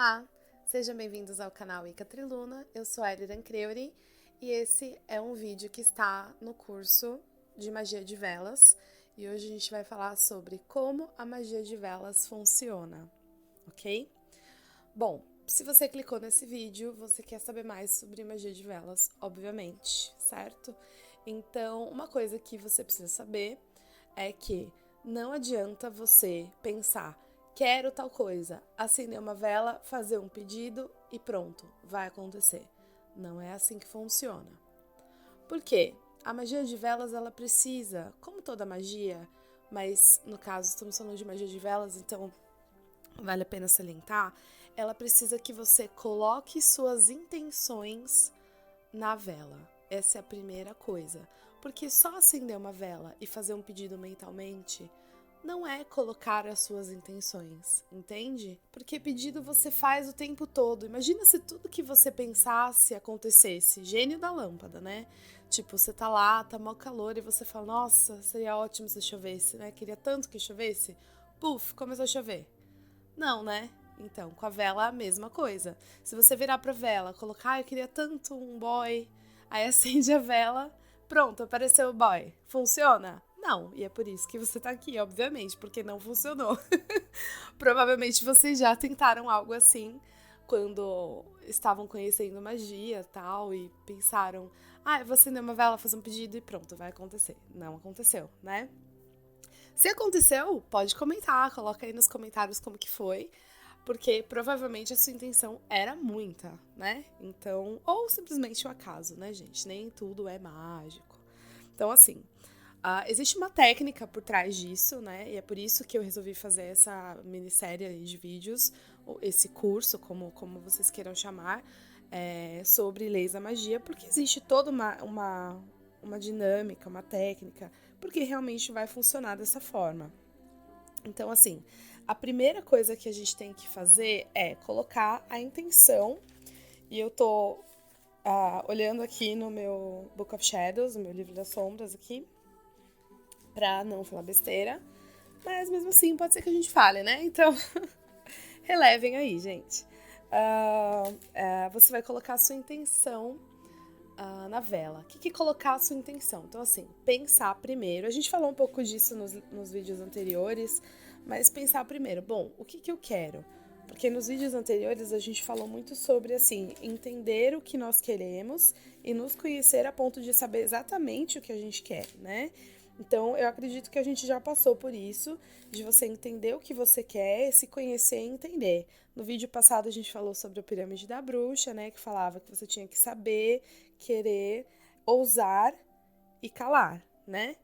Olá, sejam bem-vindos ao canal Ica Triluna, eu sou a Eliran Creuri e esse é um vídeo que está no curso de magia de velas e hoje a gente vai falar sobre como a magia de velas funciona, ok? Bom, se você clicou nesse vídeo, você quer saber mais sobre magia de velas, obviamente, certo? Então, uma coisa que você precisa saber é que não adianta você pensar, quero tal coisa, acender uma vela, fazer um pedido e pronto, vai acontecer. Não é assim que funciona. Por quê? A magia de velas, ela precisa, como toda magia, mas no caso estamos falando de magia de velas, então vale a pena salientar, ela precisa que você coloque suas intenções na vela. Essa é a primeira coisa. Porque só acender uma vela e fazer um pedido mentalmente não é colocar as suas intenções, entende? Porque pedido você faz o tempo todo. Imagina se tudo que você pensasse acontecesse. Gênio da lâmpada, né? Tipo, você tá lá, tá mó calor e você fala, nossa, seria ótimo se chovesse, né? Queria tanto que chovesse. Puf, começou a chover. Não, né? Então, com a vela a mesma coisa. Se você virar pra vela, colocar, eu queria tanto um boy, aí acende a vela, pronto, apareceu o boy. Funciona? Não, e é por isso que você tá aqui, obviamente, porque não funcionou. Provavelmente vocês já tentaram algo assim quando estavam conhecendo magia e tal, e pensaram, eu vou acender uma vela, fazer um pedido e pronto, vai acontecer. Não aconteceu, né? Se aconteceu, pode comentar, coloca aí nos comentários como que foi, porque provavelmente a sua intenção era muita, né? Então, ou simplesmente o acaso, né, gente? Nem tudo é mágico. Então, assim, existe uma técnica por trás disso, né? E é por isso que eu resolvi fazer essa minissérie de vídeos, ou esse curso, como vocês queiram chamar, sobre leis da magia, porque existe toda uma dinâmica, uma técnica, porque realmente vai funcionar dessa forma. Então, assim, a primeira coisa que a gente tem que fazer é colocar a intenção, e eu tô olhando aqui no meu Book of Shadows, no meu livro das sombras aqui, pra não falar besteira, mas mesmo assim pode ser que a gente fale, né? Então, relevem aí, gente. Você vai colocar a sua intenção na vela. O que colocar a sua intenção? Então, assim, pensar primeiro. A gente falou um pouco disso nos vídeos anteriores, mas pensar primeiro. Bom, o que eu quero? Porque nos vídeos anteriores a gente falou muito sobre, assim, entender o que nós queremos e nos conhecer a ponto de saber exatamente o que a gente quer, né? Então, eu acredito que a gente já passou por isso, de você entender o que você quer, se conhecer e entender. No vídeo passado a gente falou sobre a pirâmide da bruxa, né? Que falava que você tinha que saber, querer, ousar e calar, né?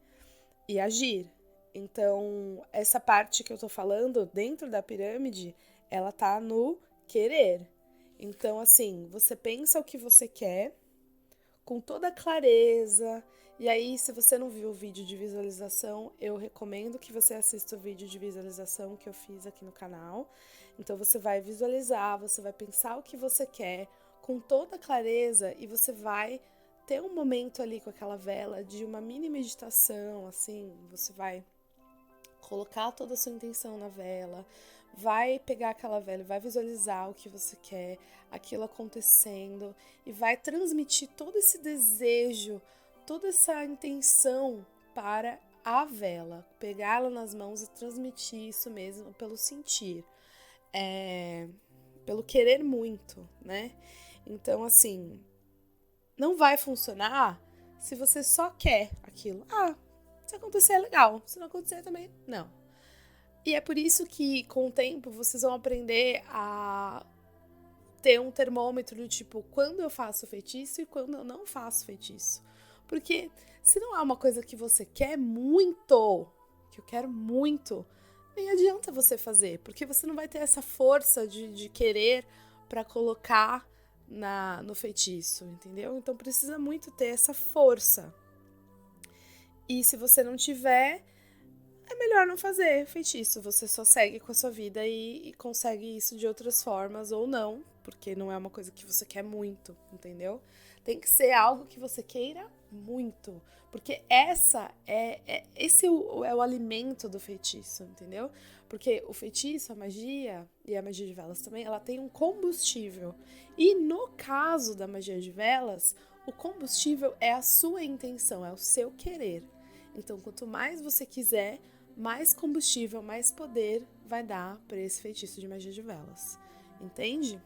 E agir. Então, essa parte que eu tô falando, dentro da pirâmide, ela tá no querer. Então, assim, você pensa o que você quer, com toda clareza. E aí, se você não viu o vídeo de visualização, eu recomendo que você assista o vídeo de visualização que eu fiz aqui no canal. Então, você vai visualizar, você vai pensar o que você quer com toda clareza e você vai ter um momento ali com aquela vela de uma mini meditação, assim, você vai colocar toda a sua intenção na vela, vai pegar aquela vela, vai visualizar o que você quer, aquilo acontecendo e vai transmitir todo esse desejo, toda essa intenção para a vela, pegá-la nas mãos e transmitir isso mesmo pelo sentir, pelo querer muito, né? Então, assim, não vai funcionar se você só quer aquilo. Se acontecer é legal, se não acontecer também, não. E é por isso que, com o tempo, vocês vão aprender a ter um termômetro do tipo, quando eu faço feitiço e quando eu não faço feitiço. Porque se não é uma coisa que você quer muito, que eu quero muito, nem adianta você fazer, porque você não vai ter essa força de querer para colocar no feitiço, entendeu? Então precisa muito ter essa força. E se você não tiver, é melhor não fazer feitiço. Você só segue com a sua vida e consegue isso de outras formas ou não, porque não é uma coisa que você quer muito, entendeu? Tem que ser algo que você queira muito, porque esse é o alimento do feitiço, entendeu? Porque o feitiço, a magia, e a magia de velas também, ela tem um combustível. E no caso da magia de velas, o combustível é a sua intenção, é o seu querer. Então, quanto mais você quiser, mais combustível, mais poder vai dar para esse feitiço de magia de velas. Entende?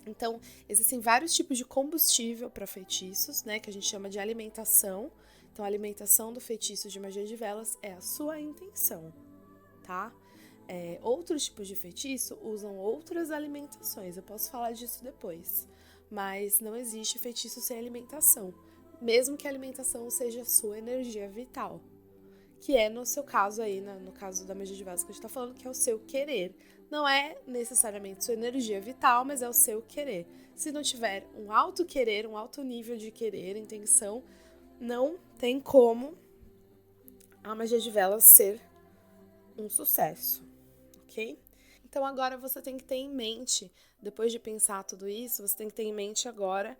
Então, existem vários tipos de combustível para feitiços, né, que a gente chama de alimentação. Então, a alimentação do feitiço de magia de velas é a sua intenção, tá? Outros tipos de feitiço usam outras alimentações, eu posso falar disso depois. Mas não existe feitiço sem alimentação, mesmo que a alimentação seja a sua energia vital. Que é no seu caso aí, no caso da magia de velas que a gente tá falando, que é o seu querer. Não é necessariamente sua energia vital, mas é o seu querer. Se não tiver um alto querer, um alto nível de querer, intenção, não tem como a magia de velas ser um sucesso, ok? Então agora você tem que ter em mente, depois de pensar tudo isso, você tem que ter em mente agora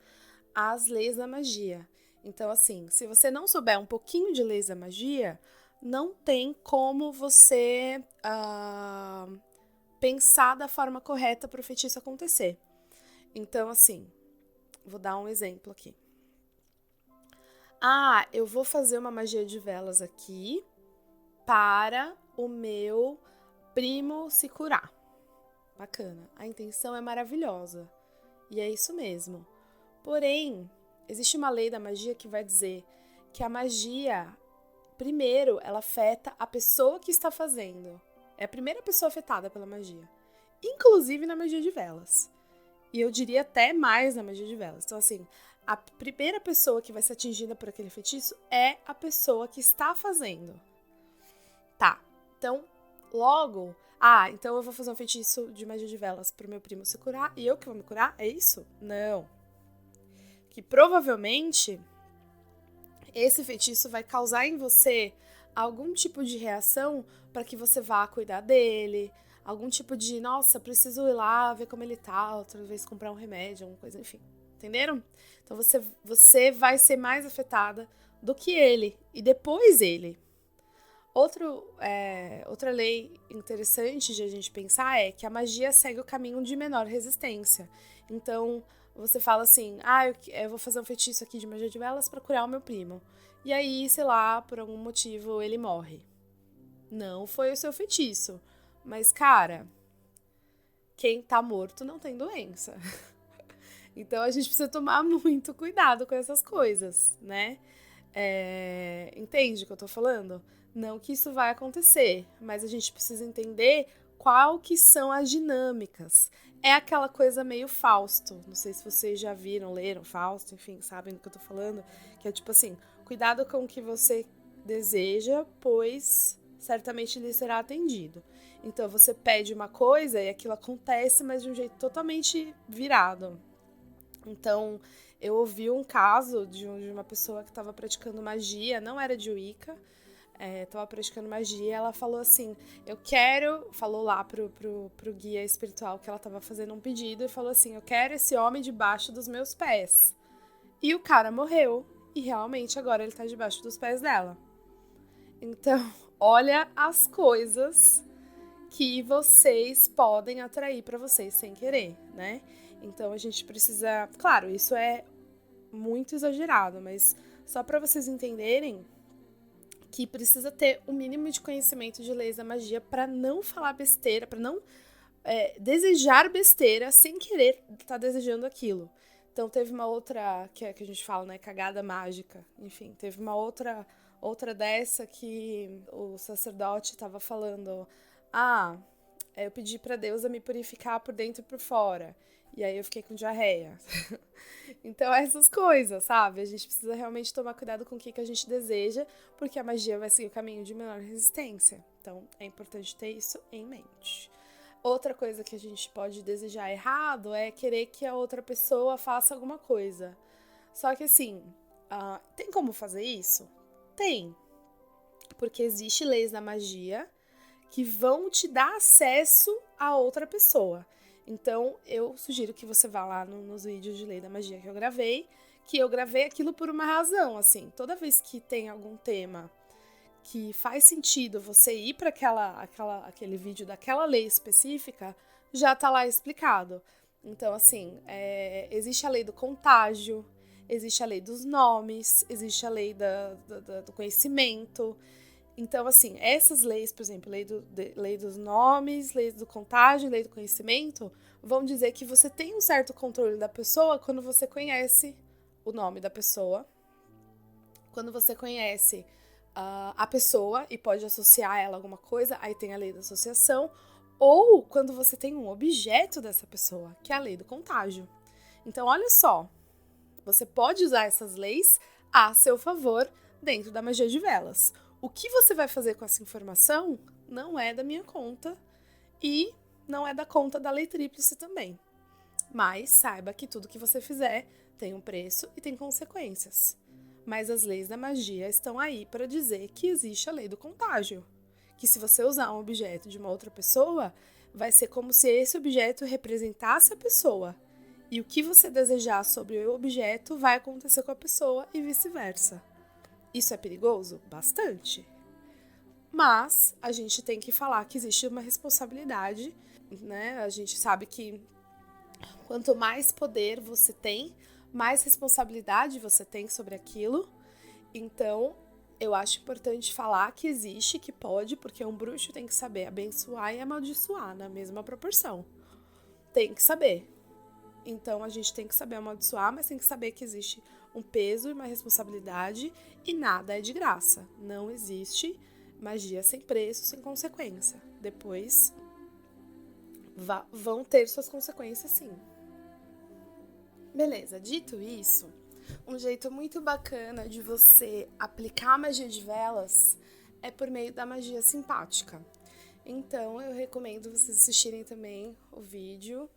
as leis da magia. Então assim, se você não souber um pouquinho de leis da magia, não tem como você pensar da forma correta para o feitiço acontecer. Então, assim, vou dar um exemplo aqui. Eu vou fazer uma magia de velas aqui para o meu primo se curar. Bacana. A intenção é maravilhosa. E é isso mesmo. Porém, existe uma lei da magia que vai dizer que a magia, primeiro, ela afeta a pessoa que está fazendo. É a primeira pessoa afetada pela magia. Inclusive na magia de velas. E eu diria até mais na magia de velas. Então, assim, a primeira pessoa que vai ser atingida por aquele feitiço é a pessoa que está fazendo. Tá. Então, logo... então eu vou fazer um feitiço de magia de velas pro meu primo se curar e eu que vou me curar? É isso? Não. Que provavelmente esse feitiço vai causar em você algum tipo de reação para que você vá cuidar dele, algum tipo de, nossa, preciso ir lá ver como ele tá, outra vez comprar um remédio, alguma coisa, enfim. Entenderam? Então você vai ser mais afetada do que ele e depois ele. Outra lei interessante de a gente pensar é que a magia segue o caminho de menor resistência. Então, você fala assim, eu vou fazer um feitiço aqui de magia de velas para curar o meu primo. E aí, sei lá, por algum motivo ele morre. Não foi o seu feitiço. Mas, cara, quem tá morto não tem doença. Então, a gente precisa tomar muito cuidado com essas coisas, né? Entende o que eu tô falando? Não que isso vai acontecer, mas a gente precisa entender qual que são as dinâmicas. É aquela coisa meio Fausto. Não sei se vocês já viram, leram Fausto, enfim, sabem do que eu tô falando. Que é tipo assim, cuidado com o que você deseja, pois certamente lhe será atendido. Então você pede uma coisa e aquilo acontece, mas de um jeito totalmente virado. Então, eu ouvi um caso de uma pessoa que estava praticando magia, não era de Wicca, estava praticando magia, ela falou assim, falou lá pro guia espiritual que ela estava fazendo um pedido e falou assim, eu quero esse homem debaixo dos meus pés. E o cara morreu, e realmente agora ele tá debaixo dos pés dela. Então, olha as coisas que vocês podem atrair para vocês sem querer, né? Então a gente precisa, claro, isso é muito exagerado, mas só para vocês entenderem que precisa ter o mínimo de conhecimento de leis da magia para não falar besteira, para não desejar besteira sem querer estar desejando aquilo. Então teve uma outra que a gente fala, né, cagada mágica. Enfim, teve uma outra dessa que o sacerdote estava falando, eu pedi para Deus a me purificar por dentro e por fora. E aí eu fiquei com diarreia. Então, essas coisas, sabe? A gente precisa realmente tomar cuidado com o que a gente deseja, porque a magia vai seguir o caminho de menor resistência. Então, é importante ter isso em mente. Outra coisa que a gente pode desejar errado é querer que a outra pessoa faça alguma coisa. Só que, assim, tem como fazer isso? Tem. Porque existem leis da magia que vão te dar acesso a outra pessoa. Então, eu sugiro que você vá lá nos vídeos de lei da magia que eu gravei, que eu gravei aquilo por uma razão, assim. Toda vez que tem algum tema que faz sentido você ir para aquele vídeo daquela lei específica, já tá lá explicado. Então, assim, existe a lei do contágio, existe a lei dos nomes, existe a lei do conhecimento. Então, assim, essas leis, por exemplo, lei dos nomes, lei do contágio, lei do conhecimento, vão dizer que você tem um certo controle da pessoa quando você conhece o nome da pessoa, quando você conhece a pessoa e pode associar ela a alguma coisa, aí tem a lei da associação, ou quando você tem um objeto dessa pessoa, que é a lei do contágio. Então, olha só, você pode usar essas leis a seu favor dentro da magia de velas. O que você vai fazer com essa informação não é da minha conta e não é da conta da lei tríplice também. Mas saiba que tudo que você fizer tem um preço e tem consequências. Mas as leis da magia estão aí para dizer que existe a lei do contágio. Que se você usar um objeto de uma outra pessoa, vai ser como se esse objeto representasse a pessoa. E o que você desejar sobre o objeto vai acontecer com a pessoa e vice-versa. Isso é perigoso? Bastante. Mas a gente tem que falar que existe uma responsabilidade, né? A gente sabe que quanto mais poder você tem, mais responsabilidade você tem sobre aquilo. Então, eu acho importante falar que existe, que pode, porque um bruxo tem que saber abençoar e amaldiçoar na mesma proporção. Tem que saber. Então, a gente tem que saber amaldiçoar, mas tem que saber que existe um peso e uma responsabilidade e nada é de graça. Não existe magia sem preço, sem consequência. Depois vão ter suas consequências, sim. Beleza, dito isso, um jeito muito bacana de você aplicar a magia de velas é por meio da magia simpática. Então, eu recomendo vocês assistirem também o vídeo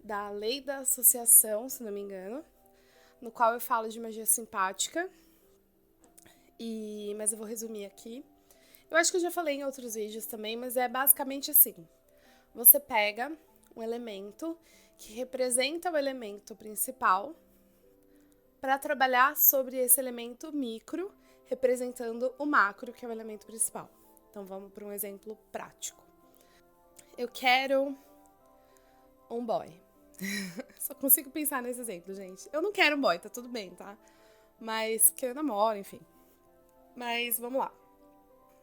da Lei da Associação, se não me engano, no qual eu falo de magia simpática, mas eu vou resumir aqui. Eu acho que eu já falei em outros vídeos também, mas é basicamente assim. Você pega um elemento que representa o elemento principal para trabalhar sobre esse elemento micro, representando o macro, que é o elemento principal. Então, vamos para um exemplo prático. Eu quero um boy. Só consigo pensar nesse exemplo, gente. Eu não quero um boy, tá tudo bem, tá? Mas, porque eu namoro, enfim. Mas, vamos lá.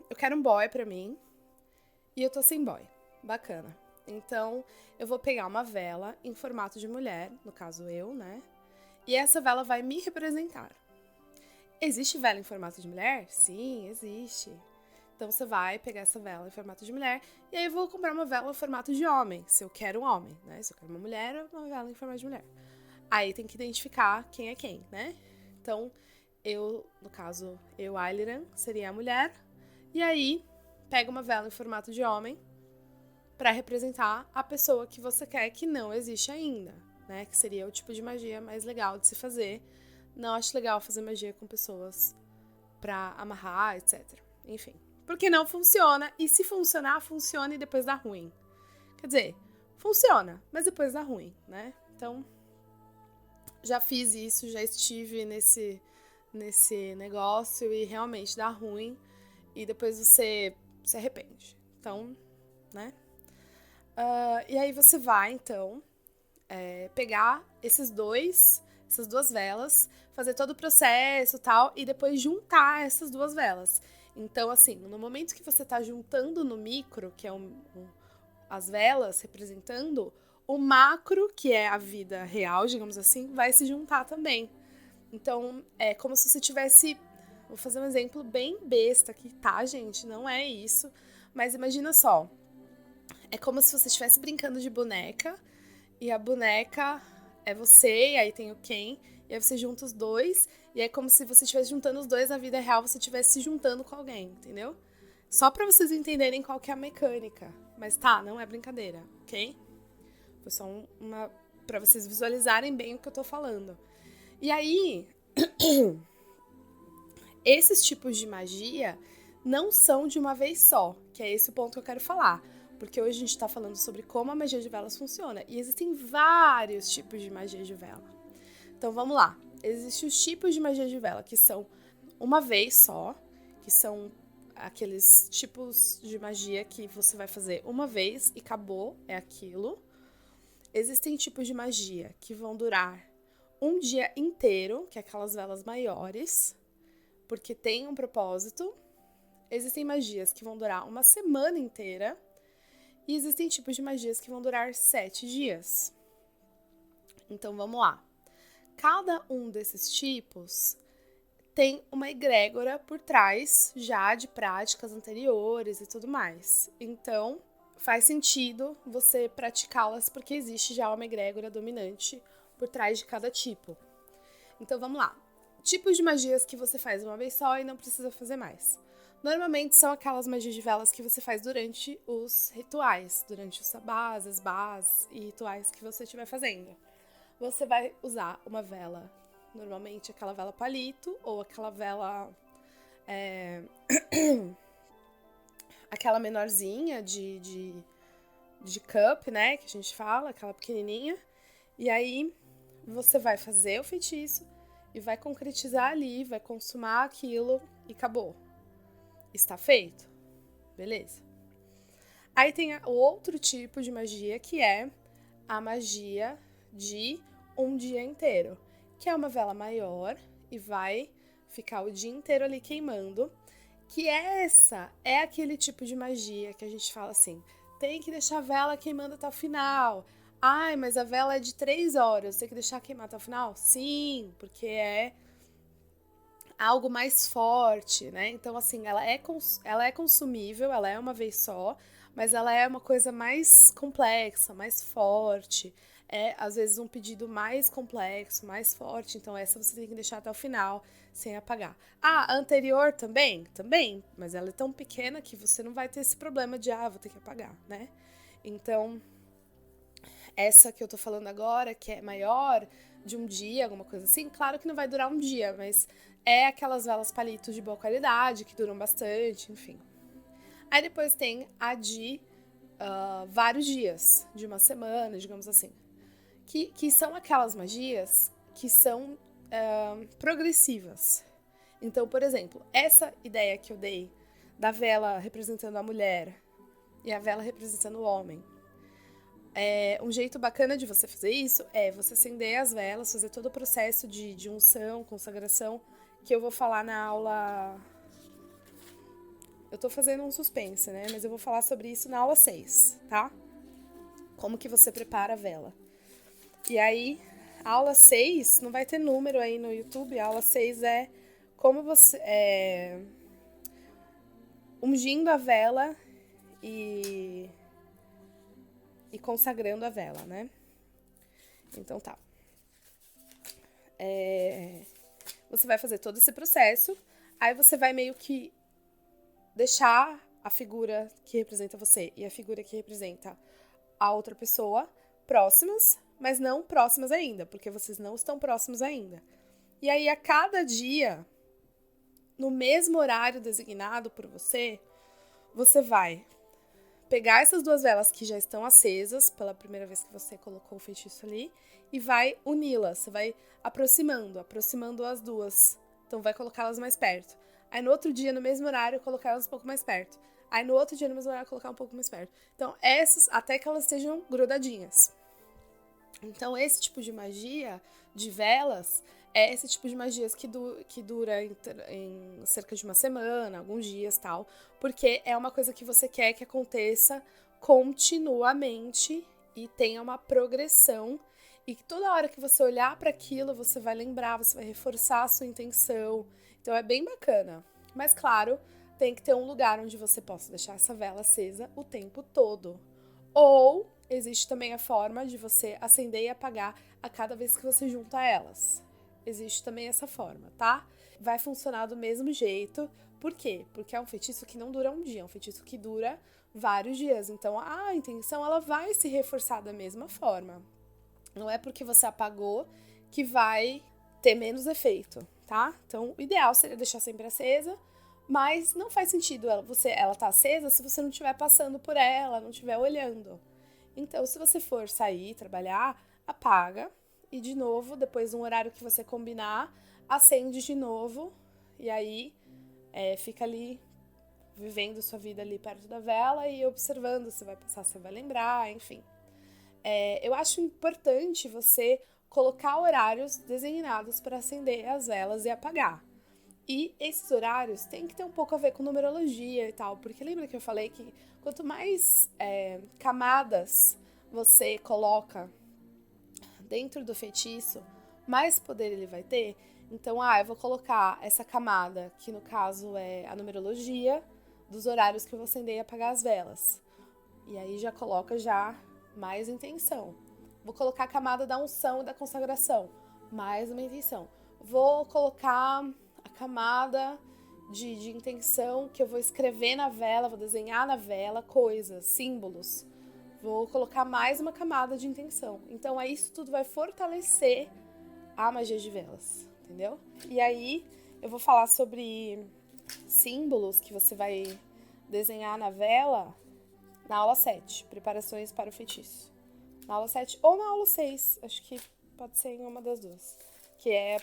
Eu quero um boy pra mim e eu tô sem boy. Bacana. Então, eu vou pegar uma vela em formato de mulher, no caso eu, né? E essa vela vai me representar. Existe vela em formato de mulher? Sim, existe. Então, você vai pegar essa vela em formato de mulher e aí eu vou comprar uma vela em formato de homem, se eu quero um homem, né? Se eu quero uma mulher, uma vela em formato de mulher. Aí tem que identificar quem é quem, né? Então, no caso, Ailiran, seria a mulher. E aí, pega uma vela em formato de homem para representar a pessoa que você quer que não existe ainda, né? Que seria o tipo de magia mais legal de se fazer. Não acho legal fazer magia com pessoas pra amarrar, etc. Enfim, porque não funciona. E se funcionar, funciona e depois dá ruim. Quer dizer, funciona, mas depois dá ruim, né? Então, já fiz isso, já estive nesse negócio e realmente dá ruim. E depois você se arrepende. Então, né? E aí você vai, então, pegar essas duas velas, fazer todo o processo e tal, e depois juntar essas duas velas. Então, assim, no momento que você tá juntando no micro, que é as velas representando, o macro, que é a vida real, digamos assim, vai se juntar também. Então, é como se você tivesse... Vou fazer um exemplo bem besta aqui, tá, gente? Não é isso. Mas imagina só. É como se você estivesse brincando de boneca. E a boneca é você, e aí tem o Ken. E aí você junta os dois. E é como se você estivesse juntando os dois na vida real. Você estivesse se juntando com alguém, entendeu? Só pra vocês entenderem qual que é a mecânica. Mas tá, não é brincadeira, ok? Foi só pra vocês visualizarem bem o que eu tô falando. E aí... Esses tipos de magia não são de uma vez só, que é esse o ponto que eu quero falar. Porque hoje a gente tá falando sobre como a magia de velas funciona. E existem vários tipos de magia de vela. Então, vamos lá. existem os tipos de magia de vela, que são uma vez só, que são aqueles tipos de magia que você vai fazer uma vez e acabou, é aquilo. Existem tipos de magia que vão durar um dia inteiro, que é aquelas velas maiores, porque tem um propósito. Existem magias que vão durar uma semana inteira. E existem tipos de magias que vão durar 7 dias. Então, vamos lá. Cada um desses tipos tem uma egrégora por trás já de práticas anteriores e tudo mais. Então, faz sentido você praticá-las porque existe já uma egrégora dominante por trás de cada tipo. Então, vamos lá. Tipos de magias que você faz uma vez só e não precisa fazer mais. Normalmente são aquelas magias de velas que você faz durante os rituais, durante os sabás, as bás e rituais que você estiver fazendo. Você vai usar uma vela, normalmente aquela vela palito ou aquela vela, aquela menorzinha de cup, né, que a gente fala, aquela pequenininha. E aí você vai fazer o feitiço e vai concretizar ali, vai consumar aquilo e acabou. Está feito? Beleza. Aí tem o outro tipo de magia, que é a magia de um dia inteiro, que é uma vela maior e vai ficar o dia inteiro ali queimando, que essa é aquele tipo de magia que a gente fala assim, tem que deixar a vela queimando até o final. Ai, mas a vela é de 3 horas, tem que deixar queimar até o final? Sim, porque é algo mais forte, né? Então, assim, ela é consumível, ela é uma vez só, mas ela é uma coisa mais complexa, mais forte. É, às vezes, um pedido mais complexo, mais forte. Então, essa você tem que deixar até o final, sem apagar. Ah, a anterior também? Também, mas ela é tão pequena que você não vai ter esse problema de, vou ter que apagar, né? Então, essa que eu tô falando agora, que é maior, de um dia, alguma coisa assim, claro que não vai durar um dia, mas é aquelas velas palitos de boa qualidade, que duram bastante, enfim. Aí depois tem a de vários dias, de uma semana, digamos assim. Que são aquelas magias que são progressivas. Então, por exemplo, essa ideia que eu dei da vela representando a mulher e a vela representando o homem, um jeito bacana de você fazer isso é você acender as velas, fazer todo o processo de unção, consagração, que eu vou falar na aula. Eu tô fazendo um suspense, né? Mas eu vou falar sobre isso na aula 6, tá? Como que você prepara a vela. E aí, a aula 6, não vai ter número aí no YouTube, a aula 6 é como você... ungindo a vela e consagrando a vela, né? Então tá. Você vai fazer todo esse processo, aí você vai meio que deixar a figura que representa você e a figura que representa a outra pessoa próximas, mas não próximas ainda, porque vocês não estão próximos ainda. E aí, a cada dia, no mesmo horário designado por você, você vai pegar essas duas velas que já estão acesas pela primeira vez que você colocou o feitiço ali e vai uni-las. Você vai aproximando as duas. Então, vai colocá-las mais perto. Aí, no outro dia, no mesmo horário, colocar elas um pouco mais perto. Aí, no outro dia, no mesmo horário, colocar um pouco mais perto. Então, essas, até que elas estejam grudadinhas. Então, esse tipo de magia de velas é esse tipo de magias que dura em cerca de uma semana, alguns dias, tal, porque é uma coisa que você quer que aconteça continuamente e tenha uma progressão, e que toda hora que você olhar para aquilo, você vai lembrar, você vai reforçar a sua intenção. Então, é bem bacana. Mas, claro, tem que ter um lugar onde você possa deixar essa vela acesa o tempo todo. Ou existe também a forma de você acender e apagar a cada vez que você junta elas. Existe também essa forma, tá? Vai funcionar do mesmo jeito. Por quê? Porque é um feitiço que não dura um dia, é um feitiço que dura vários dias. Então, a intenção ela vai se reforçar da mesma forma. Não é porque você apagou que vai ter menos efeito, tá? Então, o ideal seria deixar sempre acesa, mas não faz sentido ela tá acesa se você não estiver passando por ela, não estiver olhando. Então, se você for sair, trabalhar, apaga e de novo, depois de um horário que você combinar, acende de novo e aí fica ali vivendo sua vida ali perto da vela e observando se vai passar, se vai lembrar, enfim. Eu acho importante você colocar horários designados para acender as velas e apagar. E esses horários têm que ter um pouco a ver com numerologia e tal, porque lembra que eu falei que quanto mais camadas você coloca dentro do feitiço, mais poder ele vai ter. Então, eu vou colocar essa camada, que no caso é a numerologia, dos horários que eu vou acender e apagar as velas. E aí já coloca já mais intenção. Vou colocar a camada da unção e da consagração, mais uma intenção. Vou colocar a camada de intenção que eu vou escrever na vela, vou desenhar na vela coisas, símbolos. Vou colocar mais uma camada de intenção. Então, aí isso tudo vai fortalecer a magia de velas, entendeu? E aí, eu vou falar sobre símbolos que você vai desenhar na vela na aula 7, preparações para o feitiço. Na aula 7 ou na aula 6, acho que pode ser em uma das duas. Que é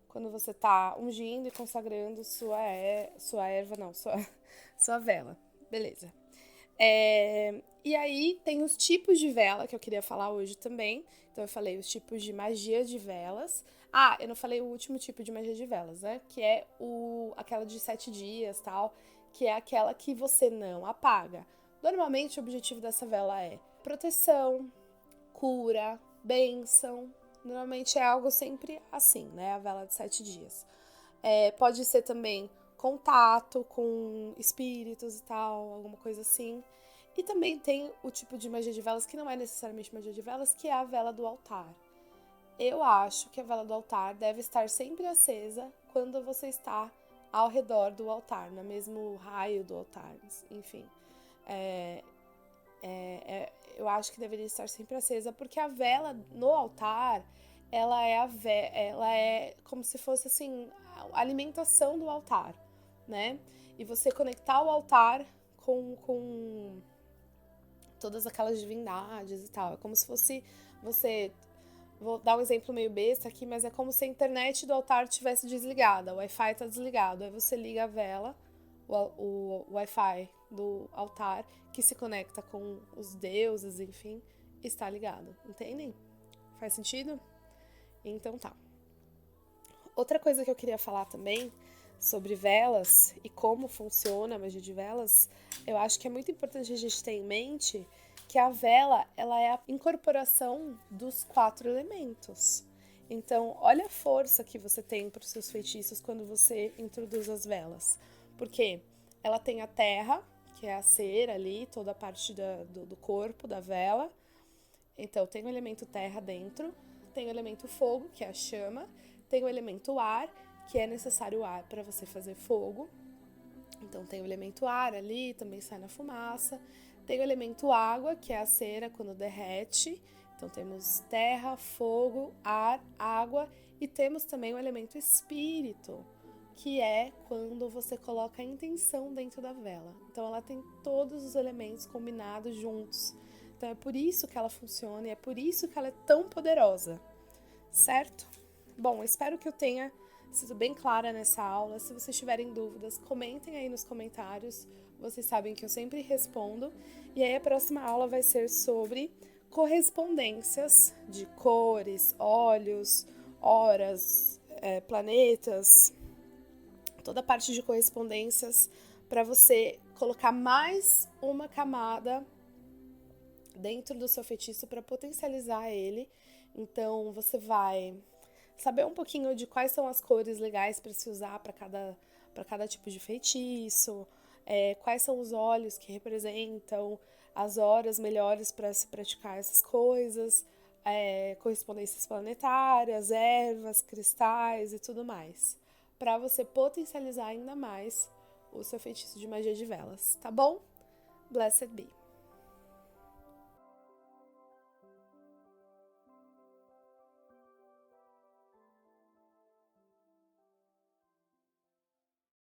quando você está ungindo e consagrando sua erva, não, sua vela. Beleza. E aí tem os tipos de vela que eu queria falar hoje também. Então eu falei os tipos de magia de velas. Eu não falei o último tipo de magia de velas, né? Que é aquela de 7 dias, tal, que é aquela que você não apaga. Normalmente o objetivo dessa vela é proteção, cura, bênção. Normalmente é algo sempre assim, né? A vela de 7 dias. Pode ser também contato com espíritos e tal, alguma coisa assim. E também tem o tipo de magia de velas que não é necessariamente magia de velas, que é a vela do altar. Eu acho que a vela do altar deve estar sempre acesa quando você está ao redor do altar, no mesmo raio do altar, enfim. Eu acho que deveria estar sempre acesa, porque a vela no altar, ela é como se fosse assim, a alimentação do altar, né? E você conectar o altar com todas aquelas divindades e tal. É como se fosse você... Vou dar um exemplo meio besta aqui, mas é como se a internet do altar estivesse desligada, o Wi-Fi está desligado. Aí você liga a vela, o Wi-Fi do altar, que se conecta com os deuses, enfim, está ligado. Entendem? Faz sentido? Então tá. Outra coisa que eu queria falar também sobre velas e como funciona a magia de velas, eu acho que é muito importante a gente ter em mente que a vela, ela é a incorporação dos 4 elementos. Então, olha a força que você tem para os seus feitiços quando você introduz as velas. Porque ela tem a terra, que é a cera ali, toda a parte do corpo da vela. Então, tem o elemento terra dentro, tem o elemento fogo, que é a chama, tem o elemento ar, que é necessário ar para você fazer fogo. Então, tem o elemento ar ali, também sai na fumaça. Tem o elemento água, que é a cera quando derrete. Então, temos terra, fogo, ar, água. E temos também o elemento espírito, que é quando você coloca a intenção dentro da vela. Então, ela tem todos os elementos combinados juntos. Então, é por isso que ela funciona e é por isso que ela é tão poderosa, certo? Bom, espero que eu tenha sido bem clara nessa aula. Se vocês tiverem dúvidas, comentem aí nos comentários. Vocês sabem que eu sempre respondo. E aí a próxima aula vai ser sobre correspondências de cores, olhos, horas, planetas, toda a parte de correspondências para você colocar mais uma camada dentro do seu feitiço para potencializar ele. Então você vai saber um pouquinho de quais são as cores legais para se usar para cada tipo de feitiço, quais são os olhos que representam as horas melhores para se praticar essas coisas, correspondências planetárias, ervas, cristais e tudo mais, para você potencializar ainda mais o seu feitiço de magia de velas, tá bom? Blessed be!